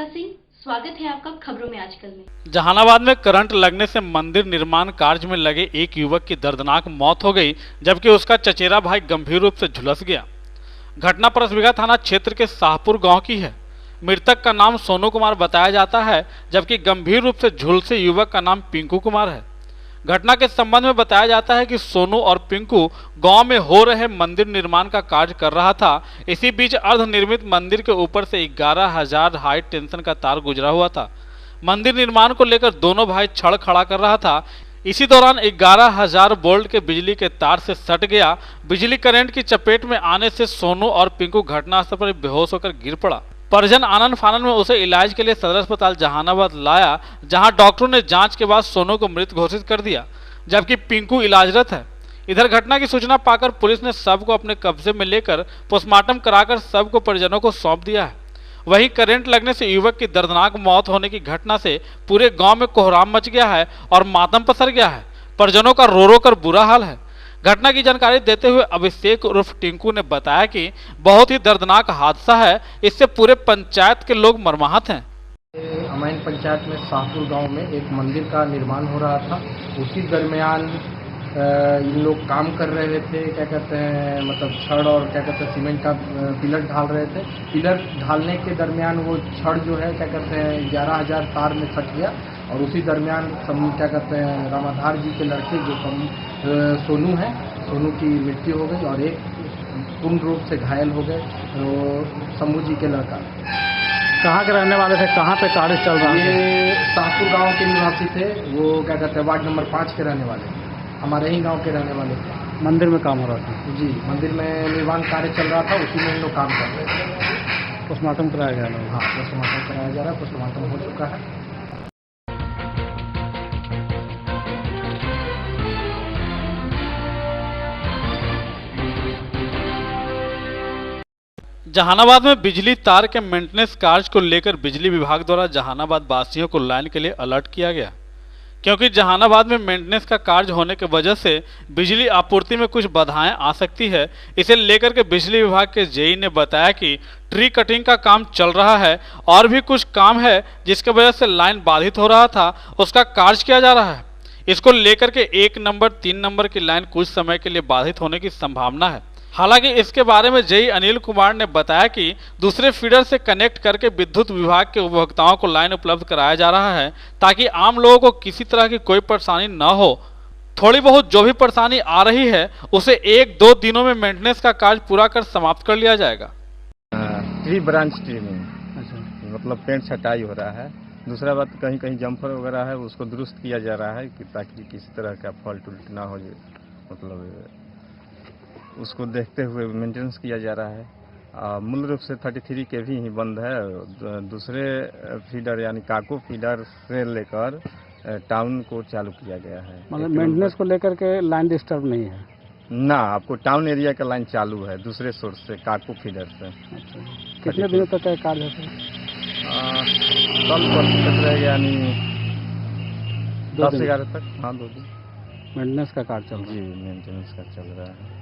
ममता सिंह, स्वागत है आपका खबरों में आजकल में। जहानाबाद में करंट लगने से मंदिर निर्माण कार्य में लगे एक युवक की दर्दनाक मौत हो गई, जबकि उसका चचेरा भाई गंभीर रूप से झुलस गया। घटना परसबिगा थाना क्षेत्र के शाहपुर गांव की है। मृतक का नाम सोनू कुमार बताया जाता है, जबकि गंभीर रूप से झुलसे युवक का नाम पिंकू कुमार है। घटना के संबंध में बताया जाता है कि सोनू और पिंकू गांव में हो रहे मंदिर निर्माण का कार्य कर रहा था। इसी बीच अर्धनिर्मित मंदिर के ऊपर से 11,000 हाई टेंशन का तार गुजरा हुआ था। मंदिर निर्माण को लेकर दोनों भाई छड़ खड़ा कर रहा था। इसी दौरान 11,000 वोल्ट के बिजली के तार से सट गया। बिजली करंट की चपेट में आने से सोनू और पिंकू घटनास्थल पर बेहोश होकर गिर पड़ा। परिजन आनंद फानन में उसे इलाज के लिए सदर अस्पताल जहानाबाद लाया, जहां डॉक्टरों ने जांच के बाद सोनू को मृत घोषित कर दिया, जबकि पिंकू इलाजरत है। इधर घटना की सूचना पाकर पुलिस ने शव को अपने कब्जे में लेकर पोस्टमार्टम कराकर शव को परिजनों को सौंप दिया है। वहीं करंट लगने से युवक की दर्दनाक मौत होने की घटना से पूरे गांव में कोहराम मच गया है और मातम पसर गया है। परिजनों का रो रो कर बुरा हाल है। घटना की जानकारी देते हुए अभिषेक उर्फ टिंकू ने बताया कि बहुत ही दर्दनाक हादसा है, इससे पूरे पंचायत के लोग मर्माहत हैं। अमैन पंचायत में शाहपुर गांव में एक मंदिर का निर्माण हो रहा था। उसी दरमियान इन लोग काम कर रहे थे, क्या कहते हैं, मतलब छड़ और क्या कहते हैं सीमेंट का पिलर ढाल रहे थे। पिलर ढालने के दरमियान वो छड़ जो है क्या कहते हैं 11,000 तार में फट गया और उसी दरमियान क्या कहते हैं रामाधार जी के लड़के जो सोनू है, सोनू की मृत्यु हो गई और एक पूर्ण रूप से घायल हो गए वो शंभू जी के लड़का। कहाँ के रहने वाले थे, कहाँ पे कार्य चल रहा है? ये शाहपुर गांव के निवासी थे। वो क्या कहते हैं वार्ड नंबर 5 के रहने वाले, हमारे ही गांव के रहने वाले थे। मंदिर में काम हो रहा था? जी, मंदिर में निर्माण कार्य चल रहा था, उसी में इन लोग काम कर रहे थे। पोस्टमार्टम कराया गया? हाँ, पोस्टमार्टम कराया जा रहा है। पोस्टमार्टम हो चुका है। जहानाबाद में बिजली तार के मेंटेनेंस कार्य को लेकर बिजली विभाग द्वारा जहानाबाद वासियों को लाइन के लिए अलर्ट किया गया, क्योंकि जहानाबाद में मेंटेनेंस का कार्य होने की वजह से बिजली आपूर्ति में कुछ बाधाएं आ सकती है। इसे लेकर के बिजली विभाग के जेई ने बताया कि ट्री कटिंग का काम चल रहा है और भी कुछ काम है जिसके वजह से लाइन बाधित हो रहा था, उसका कार्य किया जा रहा है। इसको लेकर के 1 नंबर 3 नंबर की लाइन कुछ समय के लिए बाधित होने की संभावना है। हालांकि इसके बारे में जेई अनिल कुमार ने बताया कि दूसरे फीडर से कनेक्ट करके विद्युत विभाग के उपभोक्ताओं को लाइन उपलब्ध कराया जा रहा है, ताकि आम लोगों को किसी तरह की कोई परेशानी न हो। थोड़ी बहुत जो भी परेशानी आ रही है उसे 1-2 दिनों में मेंटेनेंस का कार्य पूरा कर समाप्त कर लिया जाएगा। ट्री ब्रांच ट्रिमिंग, मतलब पेड़ छटाई हो रहा है। दूसरा बात, कहीं कहीं जम्फर वगैरह है उसको दुरुस्त किया जा रहा है कि ताकि किसी तरह का फॉल्ट उल्ट ना हो जाए, मतलब उसको देखते हुए मेंटेनेंस किया जा रहा है। मूल रूप से 33 kV ही बंद है। दूसरे फीडर यानी काको फीडर से लेकर टाउन को चालू किया गया है। मतलब मेंटेनेंस को लेकर के लाइन डिस्टर्ब नहीं है ना, आपको टाउन एरिया का लाइन चालू है दूसरे सोर्स से, काको फीडर से। अच्छा, कितने दिनों तक का कार्य है? कल तक रहेगा, यानी 10-11 तक। हाँ, 2 दिन मेंटेनेंस का कार्य चल रहा है? जी, मेंटेनेंस का चल रहा है।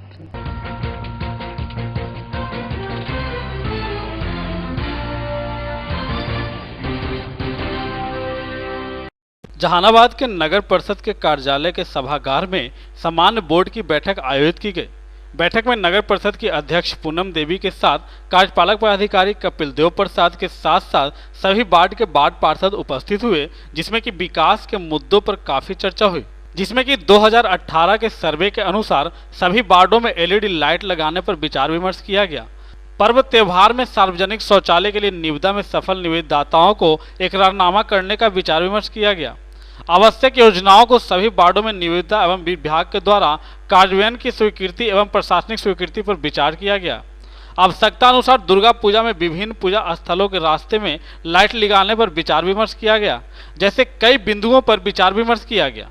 जहानाबाद के नगर परिषद के कार्यालय के सभागार में सामान्य बोर्ड की बैठक आयोजित की गई। बैठक में नगर परिषद की अध्यक्ष पूनम देवी के साथ कार्यपालक पदाधिकारी कपिल देव प्रसाद के साथ साथ सभी वार्ड के वार्ड पार्षद उपस्थित हुए, जिसमें कि विकास के मुद्दों पर काफी चर्चा हुई। जिसमें कि 2018 के सर्वे के अनुसार सभी वार्डों में LED लाइट लगाने पर विचार विमर्श किया गया। पर्व त्योहार में सार्वजनिक शौचालय के लिए निविदा में सफल निवेददाताओं को एकरारनामा करने का विचार विमर्श किया गया। आवश्यक योजनाओं को सभी वार्डों में निविदा एवं विभाग के द्वारा कार्यान्वयन की स्वीकृति एवं प्रशासनिक स्वीकृति पर विचार किया गया। आवश्यकता अनुसार दुर्गा पूजा में विभिन्न पूजा स्थलों के रास्ते में लाइट लगाने पर विचार विमर्श किया गया, जैसे कई बिंदुओं पर विचार विमर्श किया गया।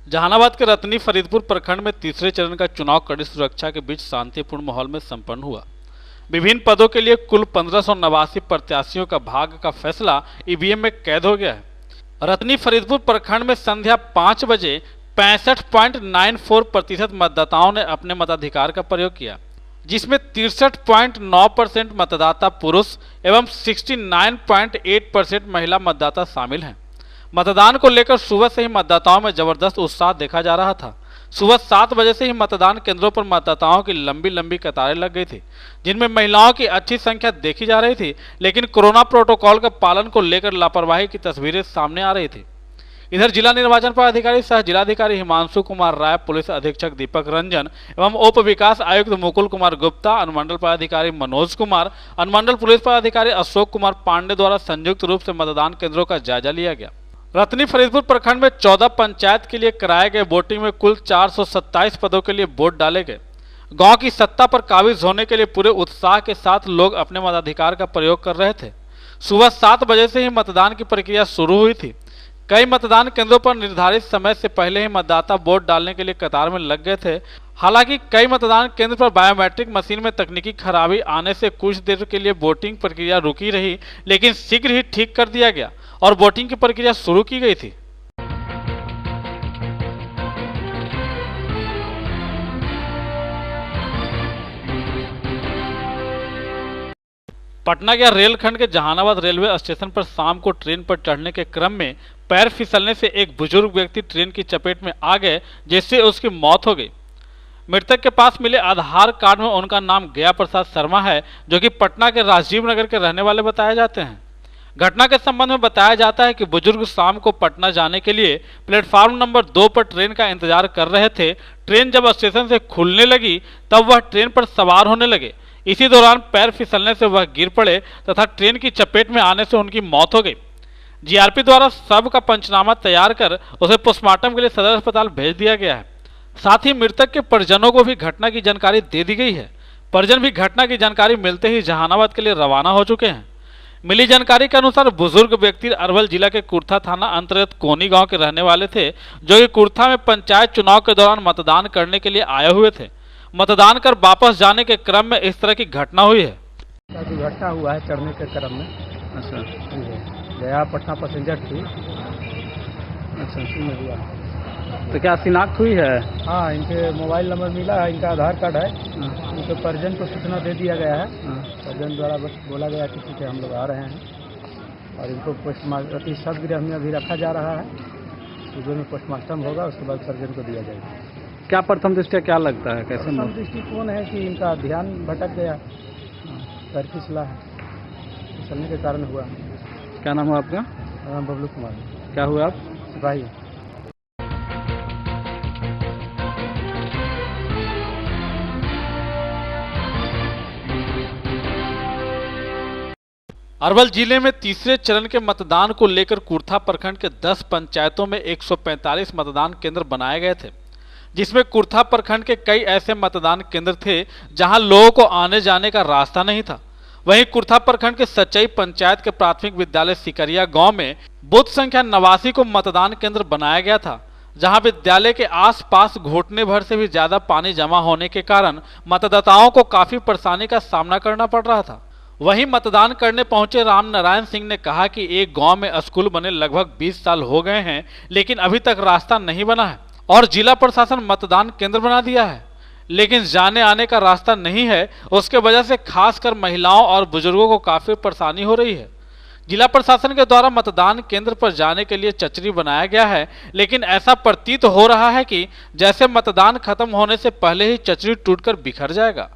जहानाबाद के रतनी फरीदपुर प्रखंड में तीसरे चरण का चुनाव कड़ी सुरक्षा के बीच शांतिपूर्ण माहौल में संपन्न हुआ। विभिन्न पदों के लिए कुल 1589 प्रत्याशियों का भाग्य का फैसला ईवीएम में कैद हो गया है। रतनी फरीदपुर प्रखंड में संध्या 5 बजे 65.94% मतदाताओं ने अपने मताधिकार का प्रयोग किया, जिसमें 63.9% मतदाता पुरुष एवं 69.8% महिला मतदाता शामिल हैं। मतदान को लेकर सुबह से ही मतदाताओं में जबरदस्त उत्साह देखा जा रहा था। सुबह 7 बजे से ही मतदान केंद्रों पर मतदाताओं की लंबी लंबी कतारें लग गई थी, जिनमें महिलाओं की अच्छी संख्या देखी जा रही थी, लेकिन कोरोना प्रोटोकॉल का पालन को लेकर लापरवाही की तस्वीरें सामने आ रही थी। इधर जिला निर्वाचन पदाधिकारी सह जिलाधिकारी हिमांशु कुमार राय, पुलिस अधीक्षक दीपक रंजन एवं उप विकास आयुक्त मुकुल कुमार गुप्ता, अनुमंडल पदाधिकारी मनोज कुमार, अनुमंडल पुलिस पदाधिकारी अशोक कुमार पांडे द्वारा संयुक्त रूप से मतदान केंद्रों का जायजा लिया गया। रतनी फरीदपुर प्रखंड में 14 पंचायत के लिए कराए गए वोटिंग में कुल 427 पदों के लिए वोट डाले गए। गांव की सत्ता पर काबिज होने के लिए पूरे उत्साह के साथ लोग अपने मताधिकार का प्रयोग कर रहे थे। सुबह 7 बजे से ही मतदान की प्रक्रिया शुरू हुई थी। कई मतदान केंद्रों पर निर्धारित समय से पहले ही मतदाता वोट डालने के लिए कतार में लग गए थे। हालांकि कई मतदान केंद्र पर बायोमेट्रिक मशीन में तकनीकी खराबी आने से कुछ देर के लिए वोटिंग प्रक्रिया रुकी रही, लेकिन शीघ्र ही ठीक कर दिया गया और वोटिंग की प्रक्रिया शुरू की गई थी। पटना के रेलखंड के जहानाबाद रेलवे स्टेशन पर शाम को ट्रेन पर चढ़ने के क्रम में पैर फिसलने से एक बुजुर्ग व्यक्ति ट्रेन की चपेट में आ गए, जिससे उसकी मौत हो गई। मृतक के पास मिले आधार कार्ड में उनका नाम गया प्रसाद शर्मा है, जो कि पटना के राजीव नगर के रहने वाले बताए जाते हैं। घटना के संबंध में बताया जाता है कि बुजुर्ग शाम को पटना जाने के लिए प्लेटफार्म नंबर 2 पर ट्रेन का इंतजार कर रहे थे। ट्रेन जब स्टेशन से खुलने लगी तब वह ट्रेन पर सवार होने लगे। इसी दौरान पैर फिसलने से वह गिर पड़े तथा ट्रेन की चपेट में आने से उनकी मौत हो गई। जीआरपी द्वारा शव का पंचनामा तैयार कर उसे पोस्टमार्टम के लिए सदर अस्पताल भेज दिया गया है। साथ ही मृतक के परिजनों को भी घटना की जानकारी दे दी गई है। परिजन भी घटना की जानकारी मिलते ही जहानाबाद के लिए रवाना हो चुके हैं। मिली जानकारी के अनुसार बुजुर्ग व्यक्ति अरवल जिला के कुर्था थाना अंतर्गत कोनी गांव के रहने वाले थे, जो कि कुर्था में पंचायत चुनाव के दौरान मतदान करने के लिए आए हुए थे। मतदान कर वापस जाने के क्रम में इस तरह की घटना हुई है। दुर्घटना हुआ है चढ़ने के क्रम में। अच्छा गया पटना पैसेंजर थी। अच्छा, इसी में हुआ। तो क्या शिनाख्त हुई है? हाँ, इनके मोबाइल नंबर मिला है, इनका आधार कार्ड है। इनके परिजन को सूचना दे दिया गया है। परिजन द्वारा बस बोला गया कि ठीक है हम लोग आ रहे हैं, और इनको पोस्टमार्टम शवगृह में अभी रखा जा रहा है। सुबह में पोस्टमार्टम होगा, उसके बाद परिजन को दिया जाएगा। क्या प्रथम दृष्टया क्या लगता है, कैसे प्रथम दृष्टिकोण है कि इनका ध्यान भटक गया, पैर फिसला है, फिसलने के कारण हुआ। क्या नाम है आपका? नाम बबलू कुमार। क्या हुआ आप? सिपाही। अरवल जिले में तीसरे चरण के मतदान को लेकर कुर्था प्रखंड के 10 पंचायतों में 145 मतदान केंद्र बनाए गए थे, जिसमें कुर्था प्रखंड के कई ऐसे मतदान केंद्र थे जहां लोगों को आने जाने का रास्ता नहीं था। वहीं कुर्था प्रखंड के सच्चई पंचायत के प्राथमिक विद्यालय सिकरिया गांव में बूथ संख्या 89 को मतदान केंद्र बनाया गया था, जहां विद्यालय के आसपास घुटने भर से भी ज्यादा पानी जमा होने के कारण मतदाताओं को काफी परेशानी का सामना करना पड़ रहा था। वहीं मतदान करने पहुंचे राम नारायण सिंह ने कहा कि एक गांव में स्कूल बने लगभग 20 साल हो गए हैं, लेकिन अभी तक रास्ता नहीं बना है और जिला प्रशासन मतदान केंद्र बना दिया है, लेकिन जाने आने का रास्ता नहीं है। उसके वजह से खासकर महिलाओं और बुजुर्गों को काफी परेशानी हो रही है। जिला प्रशासन के द्वारा मतदान केंद्र पर जाने के लिए चचरी बनाया गया है, लेकिन ऐसा प्रतीत हो रहा है कि जैसे मतदान खत्म होने से पहले ही चचरी टूटकर बिखर जाएगा।